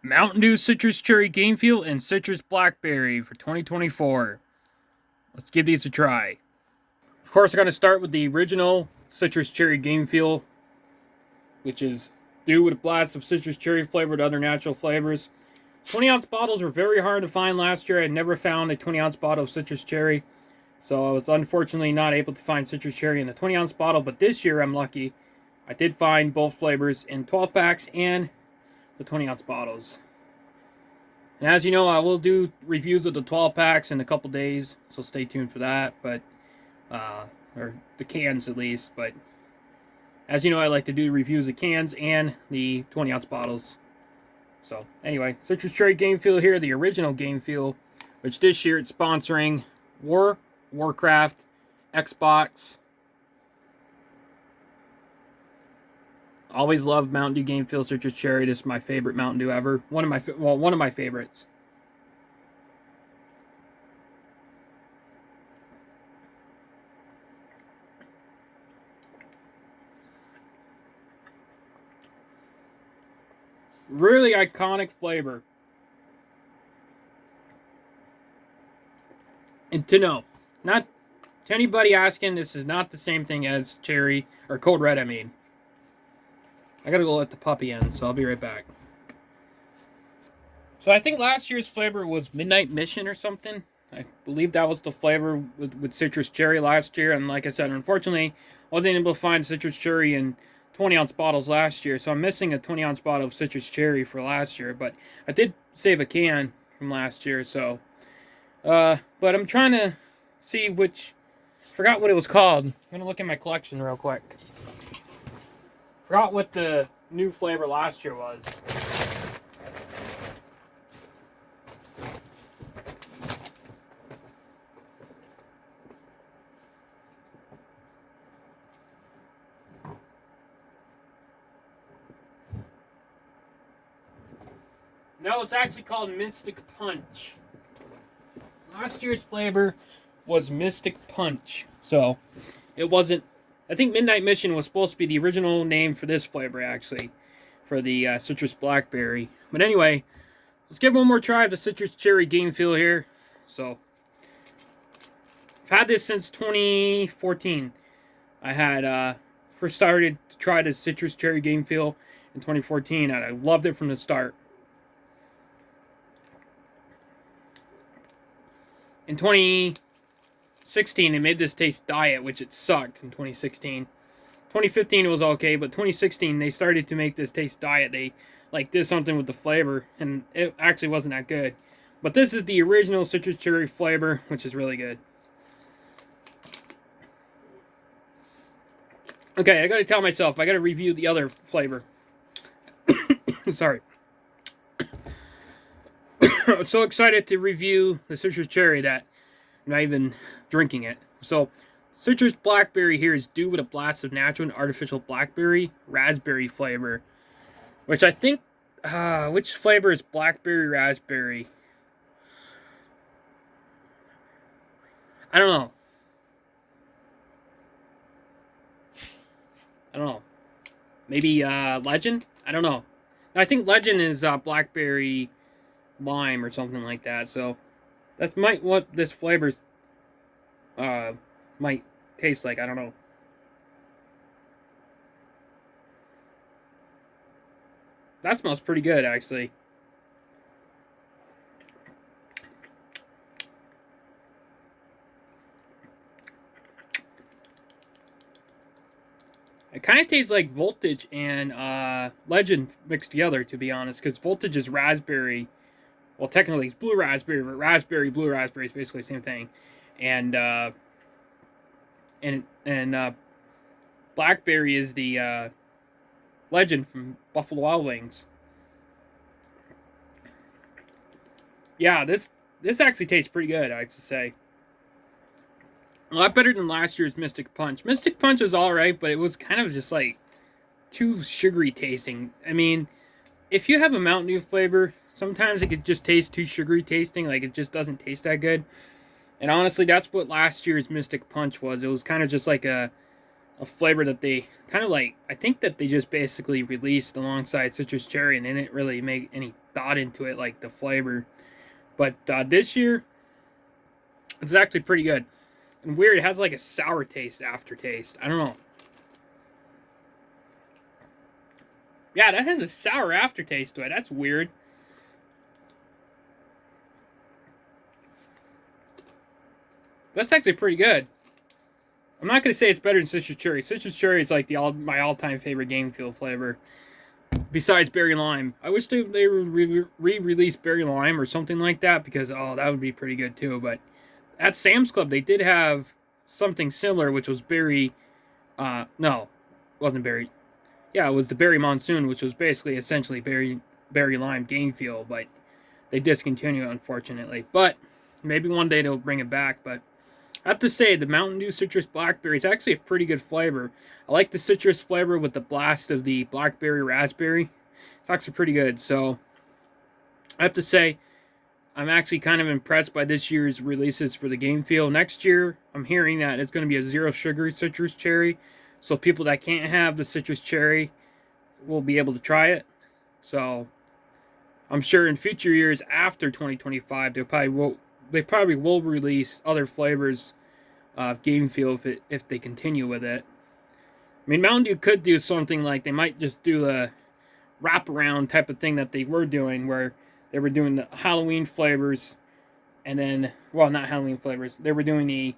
Mountain Dew Citrus Cherry Game Fuel and Citrus Blackberry for 2024. Let's give these a try. Of course, I'm going to start with the original Citrus Cherry Game Fuel, which is Dew with a blast of citrus cherry flavored other natural flavors. 20-ounce bottles were very hard to find last year. I never found a 20-ounce bottle of citrus cherry, so I was unfortunately not able to find citrus cherry in the 20-ounce bottle, but this year I'm lucky. I did find both flavors in 12 packs and the 20-ounce bottles. And as you know, I will do reviews of the 12 packs in a couple days, so stay tuned for that. But or the cans at least. But as you know, I like to do reviews of cans and the 20-ounce bottles. So anyway, Citrus Cherry Game Fuel here, the original Game Fuel, which this year it's sponsoring Warcraft, Xbox. Always loved Mountain Dew Game Fuel Citrus Cherry. This is my favorite Mountain Dew ever. One of my favorites. Really iconic flavor. And to know, not to anybody asking, this is not the same thing as cherry or Code Red, I mean. I gotta go let the puppy in, so I'll be right back. So I think last year's flavor was Midnight Mission or something. I believe that was the flavor with citrus cherry last year. And like I said, unfortunately, I wasn't able to find citrus cherry in 20-ounce bottles last year. So I'm missing a 20-ounce bottle of citrus cherry for last year. But I did save a can from last year. So, but I'm trying to see which... Forgot what it was called. I'm going to look at my collection real quick. Forgot what the new flavor last year was. No, it's actually called Mystic Punch. Last year's flavor was Mystic Punch. So, it wasn't... I think Midnight Mission was supposed to be the original name for this flavor, actually, for the Citrus Blackberry. But anyway, let's give one more try of the Citrus Cherry Game Fuel here. So, I've had this since 2014. I had first started to try the Citrus Cherry Game Fuel in 2014, and I loved it from the start. In 2016, they made this taste diet, which it sucked in 2016. 2015 it was okay, but 2016 they started to make this taste diet. They did something with the flavor, and it actually wasn't that good. But this is the original citrus cherry flavor, which is really good. Okay, I gotta tell myself, I gotta review the other flavor. Sorry. I'm so excited to review the citrus cherry that I'm not even drinking it. So, Citrus Blackberry here is Dew with a blast of natural and artificial blackberry raspberry flavor, which I think, which flavor is blackberry raspberry? I don't know. Maybe Legend? I don't know. I think Legend is blackberry lime or something like that. So that's what this flavor's might taste like. I don't know. That smells pretty good, actually. It kind of tastes like Voltage and Legend mixed together, to be honest, because Voltage is raspberry. Well, technically it's blue raspberry, but raspberry, blue raspberry is basically the same thing. And blackberry is the Legend from Buffalo Wild Wings. Yeah, this actually tastes pretty good, I have to say. A lot better than last year's Mystic Punch. Mystic Punch was alright, but it was kind of just like too sugary tasting. I mean, if you have a Mountain Dew flavor, sometimes it could just taste too sugary tasting, like it just doesn't taste that good. And honestly, that's what last year's Mystic Punch was. It was kind of just like a a flavor that they kind of like, I think that they just basically released alongside citrus cherry and they didn't really make any thought into it, like the flavor. But this year, it's actually pretty good. And weird, it has like a sour taste, aftertaste. I don't know. Yeah, that has a sour aftertaste to it. That's weird. That's actually pretty good. I'm not going to say it's better than citrus cherry. Citrus cherry is like my all-time favorite Game Fuel flavor, besides berry lime. I wish they would re-release berry lime or something like that, because oh, that would be pretty good too. But at Sam's Club, they did have something similar, which was berry. No, it wasn't berry. Yeah, it was the berry monsoon, which was basically essentially berry lime Game Fuel, but they discontinued, unfortunately. But maybe one day they'll bring it back. But I have to say, the Mountain Dew Citrus Blackberry is actually a pretty good flavor. I like the citrus flavor with the blast of the blackberry raspberry. It's actually pretty good. So I have to say, I'm actually kind of impressed by this year's releases for the Game Fuel. Next year, I'm hearing that it's going to be a zero sugar citrus cherry. So people that can't have the citrus cherry will be able to try it. So I'm sure in future years after 2025, they probably will release other flavors of Game Fuel if they continue with it. I mean, Mountain Dew could do something like they might just do a wraparound type of thing that they were doing, where they were doing the Halloween flavors, and then, well, not Halloween flavors, they were doing the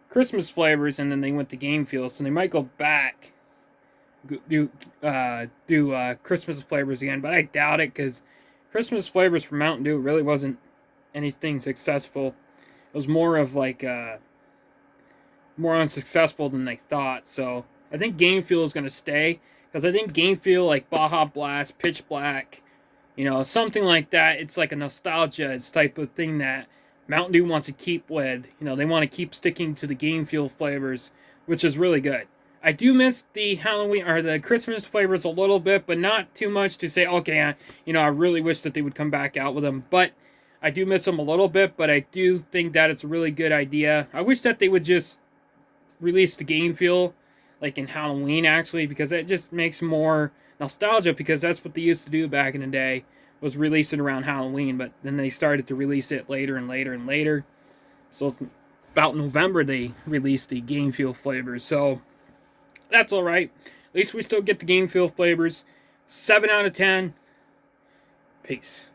Christmas flavors, and then they went to Game Fuel. So they might go back do Christmas flavors again, but I doubt it, because Christmas flavors for Mountain Dew really wasn't anything successful. It was more of like more unsuccessful than they thought. So I think Game Fuel is going to stay, because I think Game Fuel, like Baja Blast, Pitch Black, something like that, it's like a nostalgia. It's type of thing that Mountain Dew wants to keep with. They want to keep sticking to the Game Fuel flavors, which is really good. I do miss the Halloween or the Christmas flavors a little bit, but not too much to say, okay, I really wish that they would come back out with them. But I do miss them a little bit, but I do think that it's a really good idea. I wish that they would just release the Game Fuel like in Halloween, actually, because it just makes more nostalgia, because that's what they used to do back in the day, was release it around Halloween. But then they started to release it later and later and later. So about November they released the Game Fuel flavors. So that's alright. At least we still get the Game Fuel flavors. 7 out of 10. Peace.